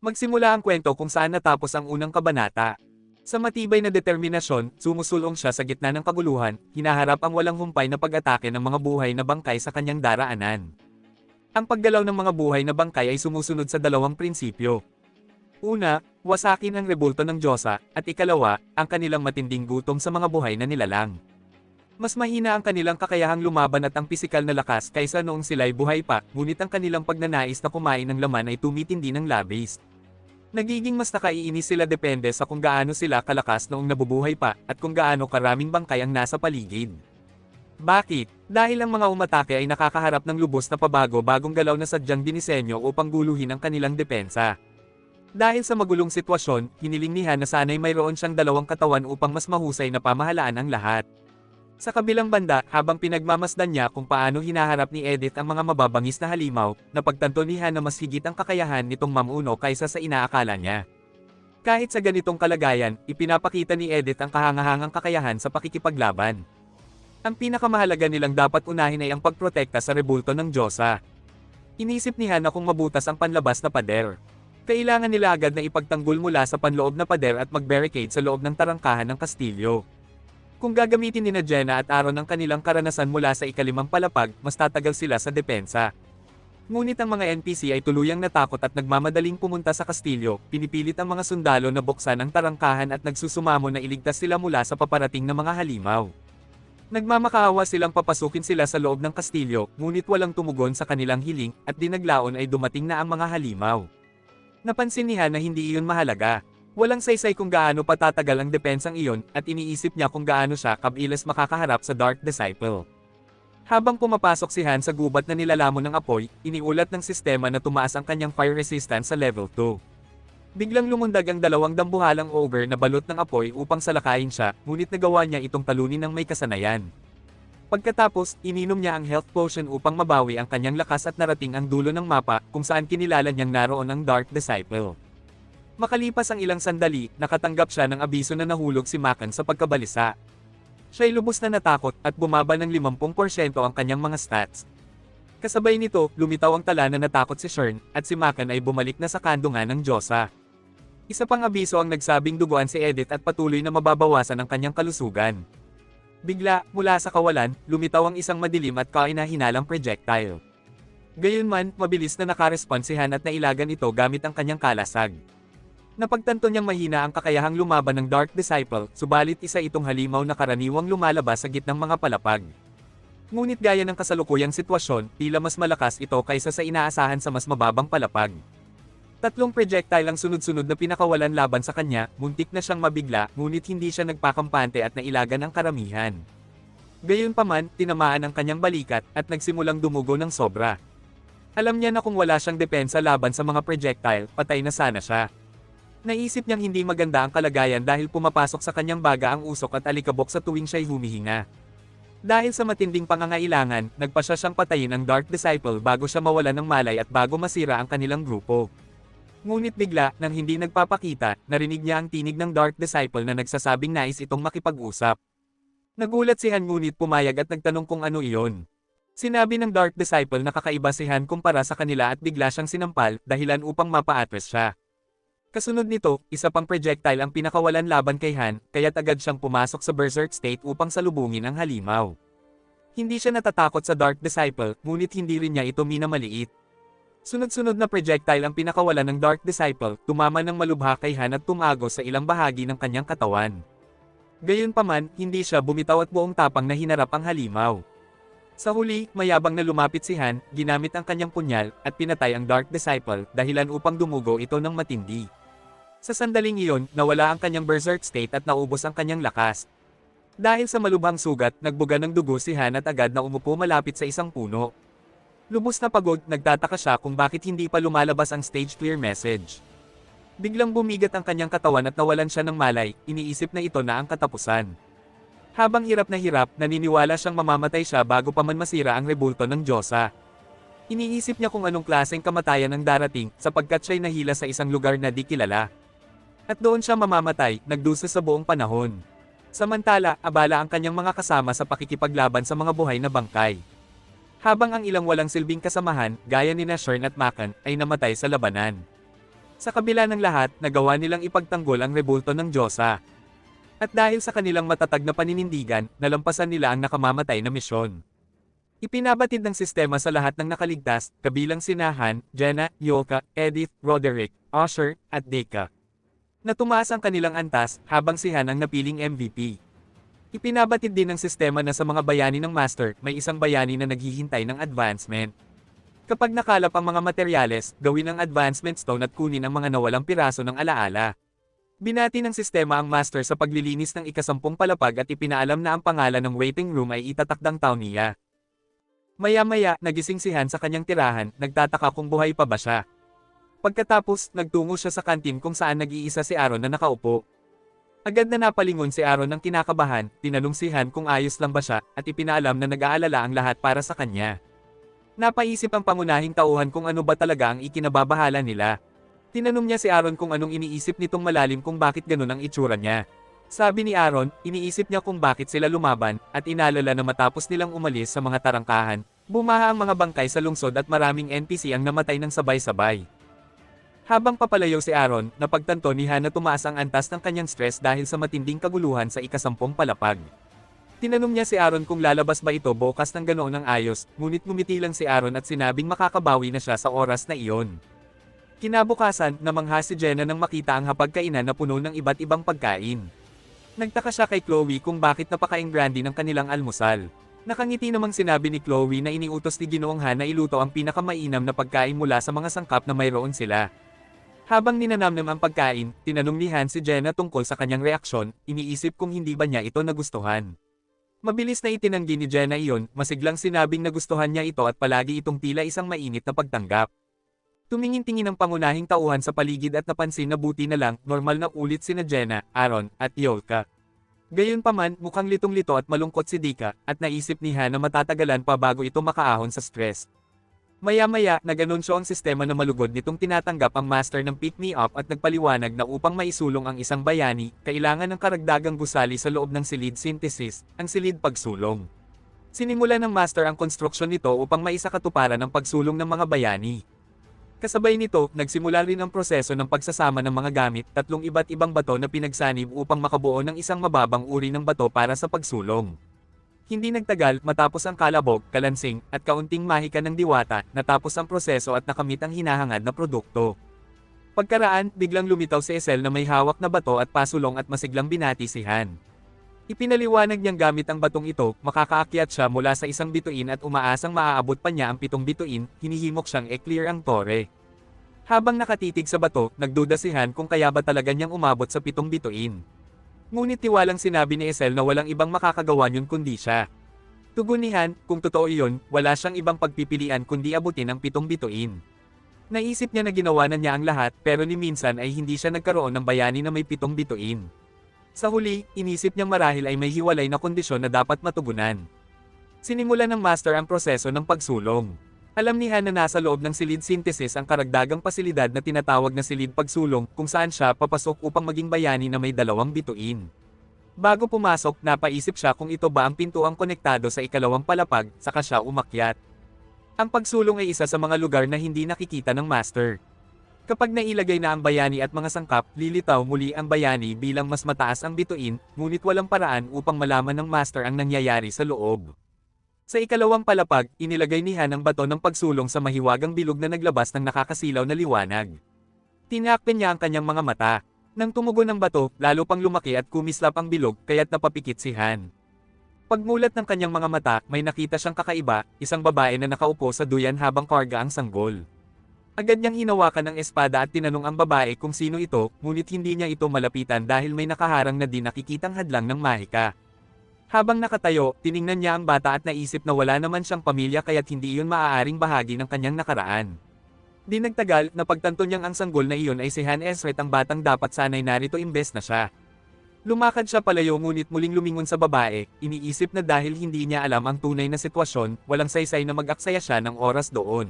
Magsimula ang kwento kung saan natapos ang unang kabanata. Sa matibay na determinasyon, sumusulong siya sa gitna ng kaguluhan, hinaharap ang walang humpay na pag-atake ng mga buhay na bangkay sa kanyang daraanan. Ang paggalaw ng mga buhay na bangkay ay sumusunod sa dalawang prinsipyo. Una, wasakin ang rebulto ng Diyosa, at ikalawa, ang kanilang matinding gutom sa mga buhay na nilalang. Mas mahina ang kanilang kakayahang lumaban at ang pisikal na lakas kaysa noong sila'y buhay pa, ngunit ang kanilang pagnanais na kumain ng laman ay tumitindi ng labis. Nagiging mas nakaiinis sila depende sa kung gaano sila kalakas noong nabubuhay pa, at kung gaano karaming bangkay ang nasa paligid. Bakit? Dahil ang mga umatake ay nakakaharap ng lubos na pabago-bagong galaw na sadyang dinisenyo upang guluhin ang kanilang depensa. Dahil sa magulong sitwasyon, hiniling ni Han na sana'y mayroon siyang dalawang katawan upang mas mahusay na pamahalaan ang lahat. Sa kabilang banda, habang pinagmamasdan niya kung paano hinaharap ni Edith ang mga mababangis na halimaw, napagtanto ni Han na mas higit ang kakayahan nitong mamuno kaysa sa inaakala niya. Kahit sa ganitong kalagayan, ipinapakita ni Edith ang kahangahangang kakayahan sa pakikipaglaban. Ang pinakamahalaga nilang dapat unahin ay ang pagprotekta sa rebulto ng Diyosa. Inisip ni Han na kung mabutas ang panlabas na pader. Kailangan nila agad na ipagtanggol mula sa panloob na pader at mag-barricade sa loob ng tarangkahan ng kastilyo. Kung gagamitin ni Jenna at Aaron ang kanilang karanasan mula sa ikalimang palapag, mas tatagal sila sa depensa. Ngunit ang mga NPC ay tuluyang natakot at nagmamadaling pumunta sa kastilyo, pinipilit ang mga sundalo na buksan ang tarangkahan at nagsusumamo na iligtas sila mula sa paparating na mga halimaw. Nagmamakaawa silang papasukin sila sa loob ng kastilyo, ngunit walang tumugon sa kanilang hiling, at dinaglaon ay dumating na ang mga halimaw. Napansin niya na hindi iyon mahalaga. Walang saysay kung gaano patatagal ang depensang iyon, at iniisip niya kung gaano siya kabilis makakaharap sa Dark Disciple. Habang pumapasok si Han sa gubat na nilalamon ng apoy, iniulat ng sistema na tumaas ang kanyang fire resistance sa level 2. Biglang lumundag ang dalawang dambuhalang ogre na balot ng apoy upang salakayin siya, ngunit nagawa niya itong talunin ng may kasanayan. Pagkatapos, ininom niya ang health potion upang mabawi ang kanyang lakas at narating ang dulo ng mapa kung saan kinilala niyang naroon ang Dark Disciple. Makalipas ang ilang sandali, nakatanggap siya ng abiso na nahulog si Makan sa pagkabalisa. Siya'y lubos na natakot at bumaba ng 50% ang kanyang mga stats. Kasabay nito, lumitaw ang tala na natakot si Shern, at si Makan ay bumalik na sa kandungan ng Diyosa. Isa pang abiso ang nagsabing duguan si Edith at patuloy na mababawasan ang kanyang kalusugan. Bigla, mula sa kawalan, lumitaw ang isang madilim at kahinahinalang projectile. Gayunman, mabilis na nakarespond si Han at nailagan ito gamit ang kanyang kalasag. Napagtanto niyang mahina ang kakayahang lumaban ng Dark Disciple, subalit isa itong halimaw na karaniwang lumalabas sa gitnang mga palapag. Ngunit gaya ng kasalukuyang sitwasyon, tila mas malakas ito kaysa sa inaasahan sa mas mababang palapag. Tatlong projectile ang sunod-sunod na pinakawalan laban sa kanya, muntik na siyang mabigla, ngunit hindi siya nagpakampante at nailagan ang karamihan. Gayunpaman, tinamaan ang kanyang balikat, at nagsimulang dumugo ng sobra. Alam niya na kung wala siyang depensa laban sa mga projectile, patay na sana siya. Naisip niyang hindi maganda ang kalagayan dahil pumapasok sa kanyang baga ang usok at alikabok sa tuwing siya'y humihinga. Dahil sa matinding pangangailangan, nagpasya siyang patayin ang Dark Disciple bago siya mawalan ng malay at bago masira ang kanilang grupo. Ngunit bigla, nang hindi nagpapakita, narinig niya ang tinig ng Dark Disciple na nagsasabing nais itong makipag-usap. Nagulat si Han ngunit pumayag at nagtanong kung ano iyon. Sinabi ng Dark Disciple na kakaiba si Han kumpara sa kanila at bigla siyang sinampal, dahilan upang mapa-address siya. Kasunod nito, isa pang projectile ang pinakawalan laban kay Han, kaya't agad siyang pumasok sa berserk state upang salubungin ang halimaw. Hindi siya natatakot sa Dark Disciple, ngunit hindi rin niya ito minamaliit. Sunod-sunod na projectile ang pinakawalan ng Dark Disciple, tumama ng malubha kay Han at tumagos sa ilang bahagi ng kanyang katawan. Gayunpaman, hindi siya bumitaw at buong tapang na hinarap ang halimaw. Sa huli, mayabang na lumapit si Han, ginamit ang kanyang punyal, at pinatay ang Dark Disciple, dahilan upang dumugo ito ng matindi. Sa sandaling iyon, nawala ang kanyang berserk state at naubos ang kanyang lakas. Dahil sa malubhang sugat, nagbuga ng dugo si Han at agad na umupo malapit sa isang puno. Lubos na pagod, nagtataka siya kung bakit hindi pa lumalabas ang stage clear message. Biglang bumigat ang kanyang katawan at nawalan siya ng malay, iniisip na ito na ang katapusan. Habang hirap na hirap, naniniwala siyang mamamatay siya bago pa man masira ang rebulto ng Diyosa. Iniisip niya kung anong klaseng kamatayan ang darating, sapagkat siya'y nahila sa isang lugar na di kilala. At doon siya mamamatay, nagdusa sa buong panahon. Samantala, abala ang kanyang mga kasama sa pakikipaglaban sa mga buhay na bangkay. Habang ang ilang walang silbing kasamahan, gaya ni Shern at Makan, ay namatay sa labanan. Sa kabila ng lahat, nagawa nilang ipagtanggol ang rebulto ng Diyosa. At dahil sa kanilang matatag na paninindigan, nalampasan nila ang nakamamatay na misyon. Ipinabatid ng sistema sa lahat ng nakaligtas, kabilang sina Han, Jenna, Yoka, Edith, Roderick, Usher, at Deka, na tumaas ang kanilang antas, habang si Han ang napiling MVP. Ipinabatid din ng sistema na sa mga bayani ng Master, may isang bayani na naghihintay ng advancement. Kapag nakalap ang mga materyales, gawin ang advancement stone at kunin ang mga nawalang piraso ng alaala. Binati ng sistema ang Master sa paglilinis ng ika-10 palapag at ipinaalam na ang pangalan ng waiting room ay itatakdang Townia. Maya-maya, nagising si Han sa kanyang tirahan, nagtataka kung buhay pa ba siya. Pagkatapos, nagtungo siya sa kantin kung saan nag-iisa si Aaron na nakaupo. Agad na napalingon si Aaron ng kinakabahan, tinanong si Han kung ayos lang ba siya, at ipinaalam na nag-aalala ang lahat para sa kanya. Napaisip ang pangunahing tauhan kung ano ba talaga ang ikinababahala nila. Tinanong niya si Aaron kung anong iniisip nitong malalim kung bakit ganun ang itsura niya. Sabi ni Aaron, iniisip niya kung bakit sila lumaban, at inalala na matapos nilang umalis sa mga tarangkahan, bumaha ang mga bangkay sa lungsod at maraming NPC ang namatay ng sabay-sabay. Habang papalayaw si Aaron, napagtanto ni Han na tumaas ang antas ng kanyang stress dahil sa matinding kaguluhan sa ika-10 palapag. Tinanong niya si Aaron kung lalabas ba ito bukas ng ganoon ng ayos, ngunit ngumiti lang si Aaron at sinabing makakabawi na siya sa oras na iyon. Kinabukasan, namangha si Jenna nang makita ang hapagkainan na puno ng iba't ibang pagkain. Nagtaka siya kay Chloe kung bakit napakaing brandy ng kanilang almusal. Nakangiti namang sinabi ni Chloe na iniutos ni Ginoong Han na iluto ang pinakamainam na pagkain mula sa mga sangkap na mayroon sila. Habang ninanamnam ang pagkain, tinanong ni Han si Jenna tungkol sa kanyang reaksyon, iniisip kung hindi ba niya ito nagustuhan. Mabilis na itinanggi ni Jenna iyon, masiglang sinabing nagustuhan niya ito at palagi itong tila isang mainit na pagtanggap. Tumingin-tingin ang pangunahing tauhan sa paligid at napansin na buti na lang, normal na ulit sina Jenna, Aaron, at Yoka. Gayunpaman, mukhang litong-lito at malungkot si Dika, at naisip ni Han na matatagalan pa bago ito makaahon sa stress. Maya-maya, nag-anunsyo ang sistema na malugod nitong tinatanggap ang Master ng Pick Me Up at nagpaliwanag na upang maisulong ang isang bayani, kailangan ng karagdagang gusali sa loob ng silid synthesis, ang silid pagsulong. Sinimulan ng Master ang konstruksyon nito upang maisakatuparan ang pagsulong ng mga bayani. Kasabay nito, nagsimula rin ang proseso ng pagsasama ng mga gamit, 3 iba't ibang bato na pinagsanib upang makabuo ng isang mababang uri ng bato para sa pagsulong. Hindi nagtagal, matapos ang kalabog, kalansing, at kaunting mahika ng diwata, natapos ang proseso at nakamit ang hinahangad na produkto. Pagkaraan, biglang lumitaw si Esel na may hawak na bato at pasulong at masiglang binati si Han. Ipinaliwanag niyang gamit ang batong ito, makakaakyat siya mula sa isang bituin at umaasang maaabot pa niya ang 7 bituin, hinihimok siyang e-clear ang tore. Habang nakatitig sa bato, nagduda si Han kung kaya ba talaga niyang umabot sa 7 bituin. Ngunit tiwalang sinabi ni Esel na walang ibang makakagawa yun kundi siya. Tugon ni Han, kung totoo iyon, wala siyang ibang pagpipilian kundi abutin ang 7 bituin. Naisip niya na ginawa na niya ang lahat pero ni minsan ay hindi siya nagkaroon ng bayani na may 7 bituin. Sa huli, inisip niyang marahil ay may hiwalay na kondisyon na dapat matugunan. Sinimulan ng Master ang proseso ng pagsulong. Alam ni Han na nasa loob ng silid synthesis ang karagdagang pasilidad na tinatawag na silid pagsulong kung saan siya papasok upang maging bayani na may 2 bituin. Bago pumasok, napaisip siya kung ito ba ang pintuang konektado sa ika-2 palapag, saka siya umakyat. Ang pagsulong ay isa sa mga lugar na hindi nakikita ng Master. Kapag nailagay na ang bayani at mga sangkap, lilitaw muli ang bayani bilang mas mataas ang bituin, ngunit walang paraan upang malaman ng Master ang nangyayari sa loob. Sa ika-2 palapag, inilagay ni Han ang bato ng pagsulong sa mahiwagang bilog na naglabas ng nakakasilaw na liwanag. Tinakpan niya ang kanyang mga mata. Nang tumugon ang bato, lalo pang lumaki at kumislap ang bilog, kaya't napapikit si Han. Pagmulat ng kanyang mga mata, may nakita siyang kakaiba, isang babae na nakaupo sa duyan habang karga ang sanggol. Agad niyang hinawakan ang espada at tinanong ang babae kung sino ito, ngunit hindi niya ito malapitan dahil may nakaharang na di nakikitang hadlang ng mahika. Habang nakatayo, tiningnan niya ang bata at naisip na wala naman siyang pamilya kaya't hindi iyon maaaring bahagi ng kanyang nakaraan. Di nagtagal, napagtanto niyang ang sanggol na iyon ay si Han Esret ang batang dapat sanay narito imbes na siya. Lumakad siya palayo ngunit muling lumingon sa babae, iniisip na dahil hindi niya alam ang tunay na sitwasyon, walang saysay na mag-aksaya siya ng oras doon.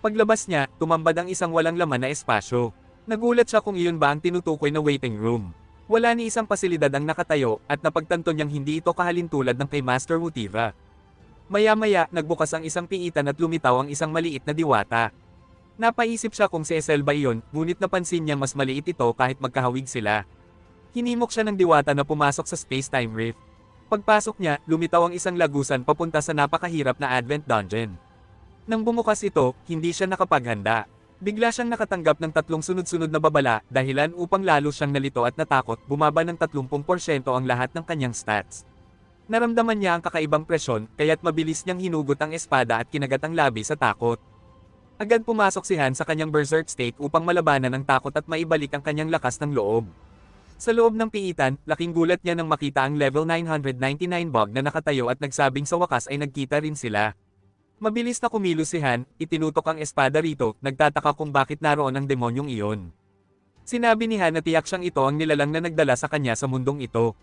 Paglabas niya, tumambad ang isang walang laman na espasyo. Nagulat siya kung iyon ba ang tinutukoy na waiting room. Wala ni isang pasilidad ang nakatayo, at napagtanto niyang hindi ito kahalintulad ng kay Master Wutiva. Maya-maya, nagbukas ang isang piitan at lumitaw ang isang maliit na diwata. Napaisip siya kung si Esel ba iyon, ngunit napansin niyang mas maliit ito kahit magkahawig sila. Hinimok siya ng diwata na pumasok sa space-time rift. Pagpasok niya, lumitaw ang isang lagusan papunta sa napakahirap na Advent Dungeon. Nang bumukas ito, hindi siya nakapaghanda. Bigla siyang nakatanggap ng 3 sunod-sunod na babala, dahilan upang lalo siyang nalito at natakot, bumaba ng 30% ang lahat ng kanyang stats. Naramdaman niya ang kakaibang presyon, kaya't mabilis niyang hinugot ang espada at kinagat ang labi sa takot. Agad pumasok si Han sa kanyang berserk state upang malabanan ang takot at maibalik ang kanyang lakas ng loob. Sa loob ng piitan, laking gulat niya nang makita ang level 999 bug na nakatayo at nagsabing sa wakas ay nagkita rin sila. Mabilis na kumilos si Han, itinutok ang espada rito, nagtataka kung bakit naroon ang demonyong iyon. Sinabi ni Han na tiyak siyang ito ang nilalang na nagdala sa kanya sa mundong ito.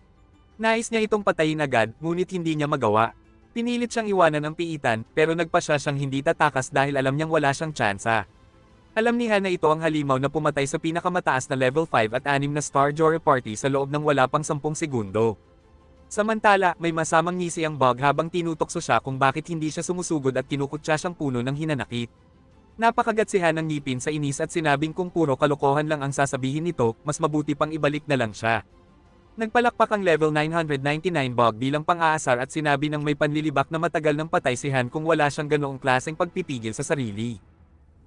Nais niya itong patayin agad, ngunit hindi niya magawa. Pinilit siyang iwanan ang piitan, pero nagpasya siyang hindi tatakas dahil alam niyang wala siyang tsansa. Alam ni Han na ito ang halimaw na pumatay sa pinakamataas na level 5 at 6 na Star Jory Party sa loob ng wala pang 10 segundo. Samantala, may masamang ngisi ang bug habang tinutokso siya kung bakit hindi siya sumusugod at kinukutsa siyang puno ng hinanakit. Napakagat si Han ng ngipin sa inis at sinabing kung puro kalokohan lang ang sasabihin nito, mas mabuti pang ibalik na lang siya. Nagpalakpak ang level 999 bug bilang pang-aasar at sinabi ng may panlilibak na matagal nang patay si Han kung wala siyang ganoong klaseng pagpipigil sa sarili.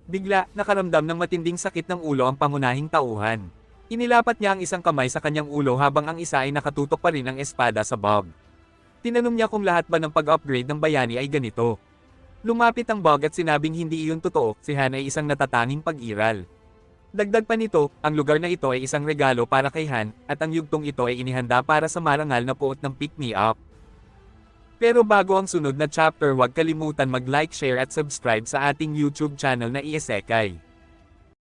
Bigla, nakaramdam ng matinding sakit ng ulo ang pangunahing tauhan. Inilapat niya ang isang kamay sa kanyang ulo habang ang isa ay nakatutok pa rin ang espada sa bug. Tinanong niya kung lahat ba ng pag-upgrade ng bayani ay ganito. Lumapit ang bug at sinabing hindi iyon totoo, si Han ay isang natatanging pag-iral. Dagdag pa nito, ang lugar na ito ay isang regalo para kay Han, at ang yugtong ito ay inihanda para sa marangal na puot ng Pick Me Up. Pero bago ang sunod na chapter, huwag kalimutan mag-like, share at subscribe sa ating YouTube channel na Isekai.